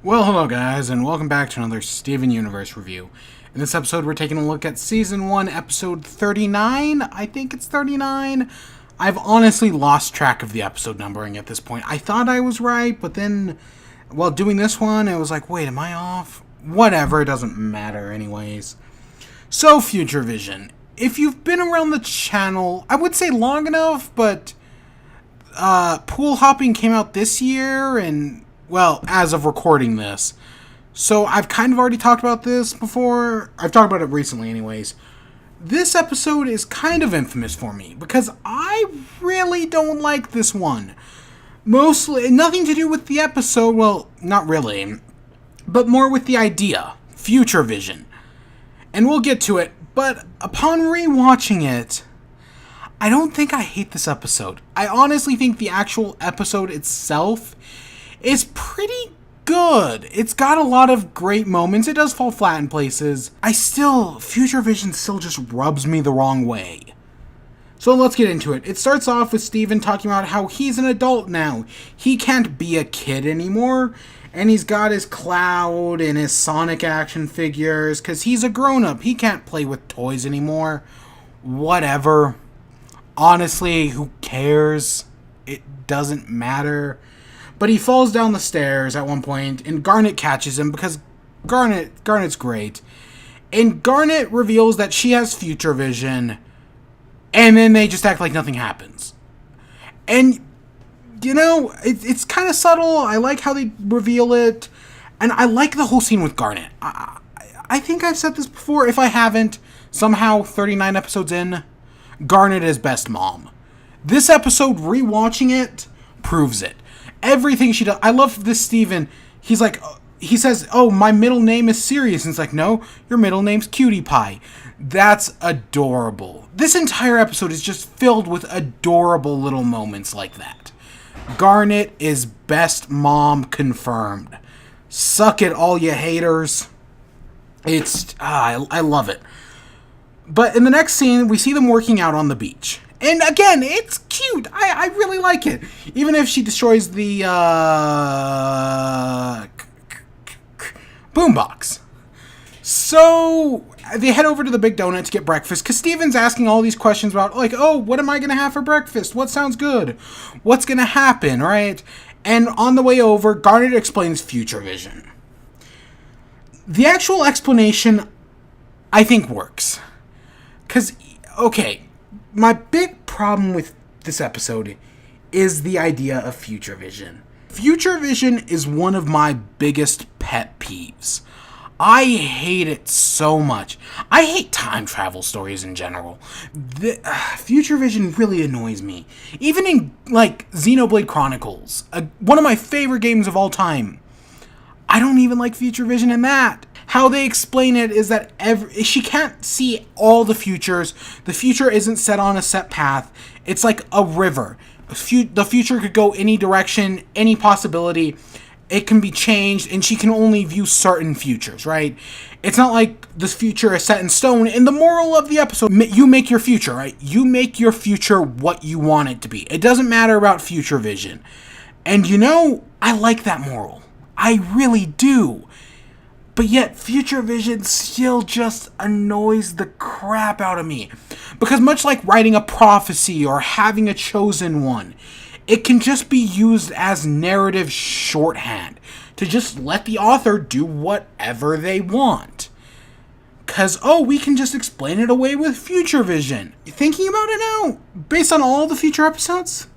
Well, hello guys, and welcome back to another Steven Universe review. In this episode, we're taking a look at Season 1, Episode 39. I think it's 39. I've honestly lost track of the episode numbering at this point. I thought I was right, but then, while doing this one, it was like, wait, am I off? Whatever, it doesn't matter anyways. So, Future Vision. If you've been around the channel, I would say long enough, but Pool Hopping came out this year, and, well, as of recording this. So I've kind of already talked about this before. I've talked about it recently anyways. This episode is kind of infamous for me, because I really don't like this one. Mostly, nothing to do with the episode, well, not really, but more with the idea, Future Vision. And we'll get to it, but upon rewatching it, I don't think I hate this episode. I honestly think the actual episode itself is pretty good. It's got a lot of great moments. It does fall flat in places. Future Vision still just rubs me the wrong way. So let's get into it. It starts off with Steven talking about how he's an adult now. He can't be a kid anymore. And he's got his Cloud and his Sonic action figures because he's a grown-up. He can't play with toys anymore. Whatever. Honestly, who cares? It doesn't matter. But he falls down the stairs at one point, and Garnet catches him because Garnet's great. And Garnet reveals that she has Future Vision, and then they just act like nothing happens. And, you know, it's kind of subtle. I like how they reveal it, and I like the whole scene with Garnet. I think I've said this before. If I haven't, somehow 39 episodes in, Garnet is best mom. This episode, rewatching it, proves it. Everything she does. I love this Steven. He's like, he says, oh, my middle name is Sirius. And it's like, no, your middle name's Cutie Pie. That's adorable. This entire episode is just filled with adorable little moments like that. Garnet is best mom confirmed. Suck it, all you haters. I love it. But in the next scene, we see them working out on the beach. And again, it's cute. I really like it. Even if she destroys the boombox. So they head over to the Big Donut to get breakfast because Steven's asking all these questions about, like, oh, what am I going to have for breakfast? What sounds good? What's going to happen, right? And on the way over, Garnet explains Future Vision. The actual explanation, I think, works. Because, okay, my big problem with this episode is the idea of Future Vision. Future Vision is one of my biggest pet peeves. I hate it so much. I hate time travel stories in general. Future Vision really annoys me. Even in, like, Xenoblade Chronicles, one of my favorite games of all time, I don't even like Future Vision in that. How they explain it is that she can't see all the futures. The future isn't set on a set path. It's like a river. The future could go any direction, any possibility. It can be changed, and she can only view certain futures, right? It's not like this future is set in stone. And the moral of the episode, you make your future, right? You make your future what you want it to be. It doesn't matter about Future Vision. And you know, I like that moral. I really do. But yet, Future Vision still just annoys the crap out of me. Because much like writing a prophecy or having a chosen one, it can just be used as narrative shorthand to just let the author do whatever they want. Because, oh, we can just explain it away with Future Vision. Thinking about it now, based on all the future episodes,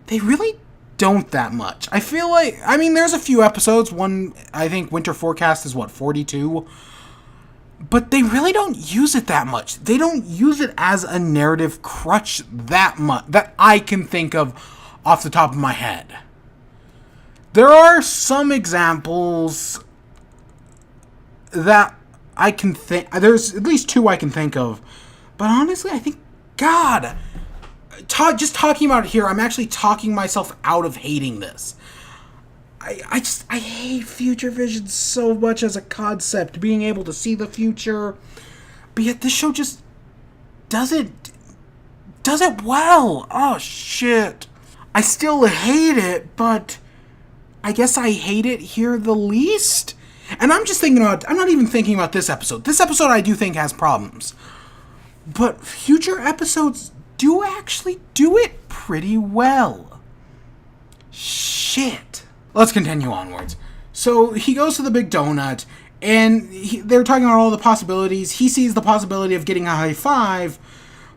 they really don't that much. I feel like, I mean, there's a few episodes. One, I think Winter Forecast is 42? But they really don't use it that much. They don't use it as a narrative crutch that much, that I can think of off the top of my head. There are some examples that I can think, there's at least two I can think of. But honestly, I think, God, just talking about it here, I'm actually talking myself out of hating this. I hate Future Vision so much as a concept, being able to see the future. But yet this show just does it well. Oh, shit. I still hate it, but I guess I hate it here the least. And I'm not even thinking about this episode. This episode I do think has problems. But future episodes do actually do it pretty well. Shit. Let's continue onwards. So he goes to the Big Donut, and they're talking about all the possibilities. He sees the possibility of getting a high five,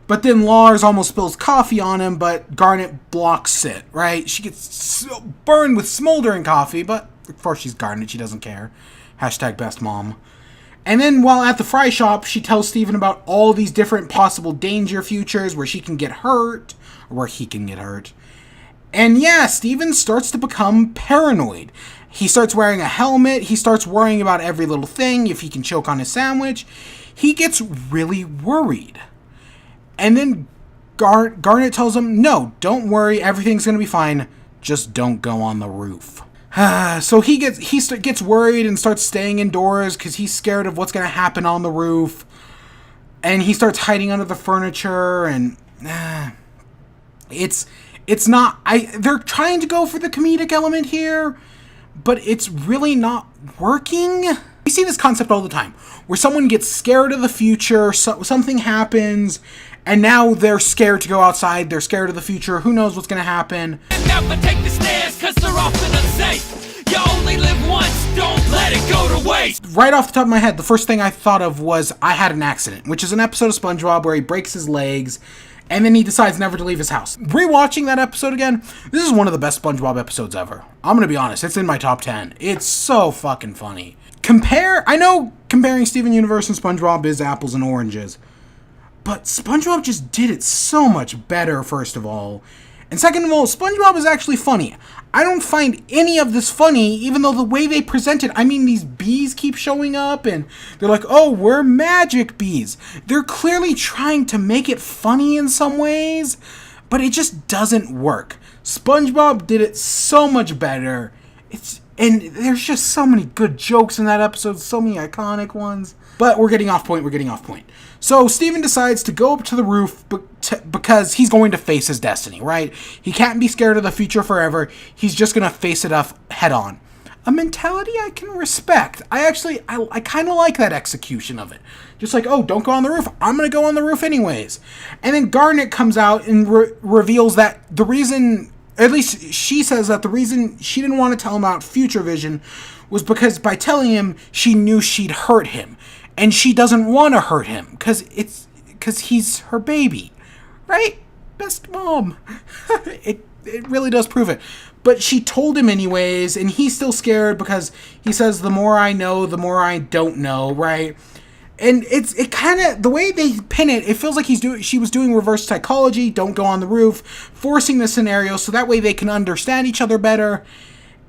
but then Lars almost spills coffee on him, but Garnet blocks it, right? She gets burned with smoldering coffee, but of course she's Garnet, she doesn't care. Hashtag best mom. And then while at the fry shop, she tells Steven about all these different possible danger futures where she can get hurt, or where he can get hurt. And yeah, Steven starts to become paranoid. He starts wearing a helmet, he starts worrying about every little thing, if he can choke on his sandwich. He gets really worried. And then Garnet tells him, no, don't worry, everything's gonna be fine, just don't go on the roof. So he gets worried and starts staying indoors because he's scared of what's going to happen on the roof. And he starts hiding under the furniture, and it's not, they're trying to go for the comedic element here, but it's really not working. We see this concept all the time, where someone gets scared of the future, something happens, and now they're scared to go outside, they're scared of the future, who knows what's gonna happen. Never take the stairs, 'cause they're often unsafe. You only live once, don't let it go to waste. Right off the top of my head, the first thing I thought of was I Had an Accident, which is an episode of SpongeBob where he breaks his legs, and then he decides never to leave his house. Rewatching that episode again, this is one of the best SpongeBob episodes ever. I'm gonna be honest, it's in my top 10. It's so fucking funny. I know comparing Steven Universe and SpongeBob is apples and oranges, but SpongeBob just did it so much better, first of all. And second of all, SpongeBob is actually funny. I don't find any of this funny, even though the way they present it, I mean, these bees keep showing up, and they're like, oh, we're magic bees. They're clearly trying to make it funny in some ways, but it just doesn't work. SpongeBob did it so much better. And there's just so many good jokes in that episode, so many iconic ones. But we're getting off point. So Steven decides to go up to the roof because he's going to face his destiny, right? He can't be scared of the future forever. He's just going to face it up head on. A mentality I can respect. I kind of like that execution of it. Just like, oh, don't go on the roof. I'm going to go on the roof anyways. And then Garnet comes out and reveals that the reason... At least she says that the reason she didn't want to tell him about Future Vision was because by telling him, she knew she'd hurt him. And she doesn't want to hurt him because he's her baby. Right? Best mom. It really does prove it. But she told him anyways, and he's still scared because he says, the more I know, the more I don't know, right? And it kind of, the way they pin it, it feels like she was doing reverse psychology, don't go on the roof, forcing the scenario so that way they can understand each other better.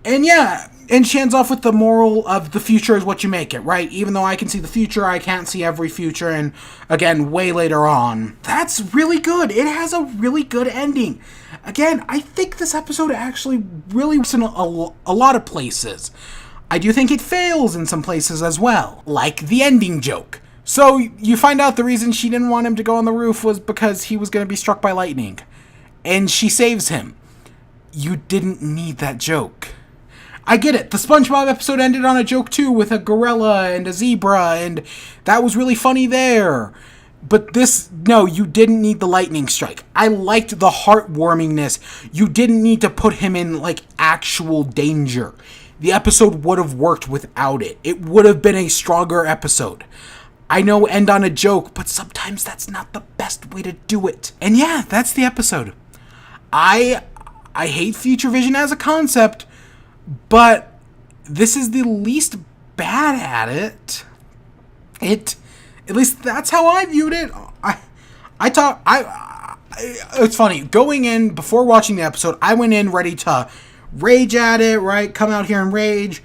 And yeah, and she ends off with the moral of the future is what you make it, right? Even though I can see the future, I can't see every future, and again, way later on. That's really good. It has a really good ending. Again, I think this episode actually really works in a lot of places. I do think it fails in some places as well, like the ending joke. So you find out the reason she didn't want him to go on the roof was because he was going to be struck by lightning. And she saves him. You didn't need that joke. I get it. The SpongeBob episode ended on a joke too, with a gorilla and a zebra, and that was really funny there. But this, no, you didn't need the lightning strike. I liked the heartwarmingness. You didn't need to put him in, like, actual danger. The episode would have worked without it. It would have been a stronger episode. I know end on a joke, but sometimes that's not the best way to do it. And yeah, that's the episode. I hate Future Vision as a concept, but this is the least bad at it. At least that's how I viewed it. It's funny. Going in, before watching the episode, I went in ready to rage at it, right? Come out here and rage.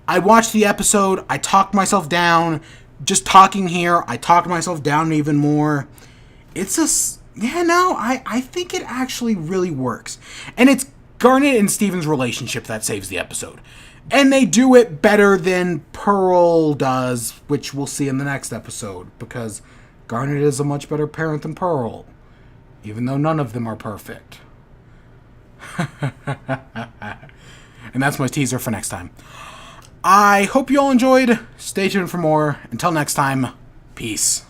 I watched the episode. I talked myself down. Just talking here, I talked myself down even more. I think it actually really works. And it's Garnet and Steven's relationship that saves the episode. And they do it better than Pearl does, which we'll see in the next episode, because Garnet is a much better parent than Pearl, even though none of them are perfect. And that's my teaser for next time. I hope you all enjoyed. Stay tuned for more. Until next time, peace.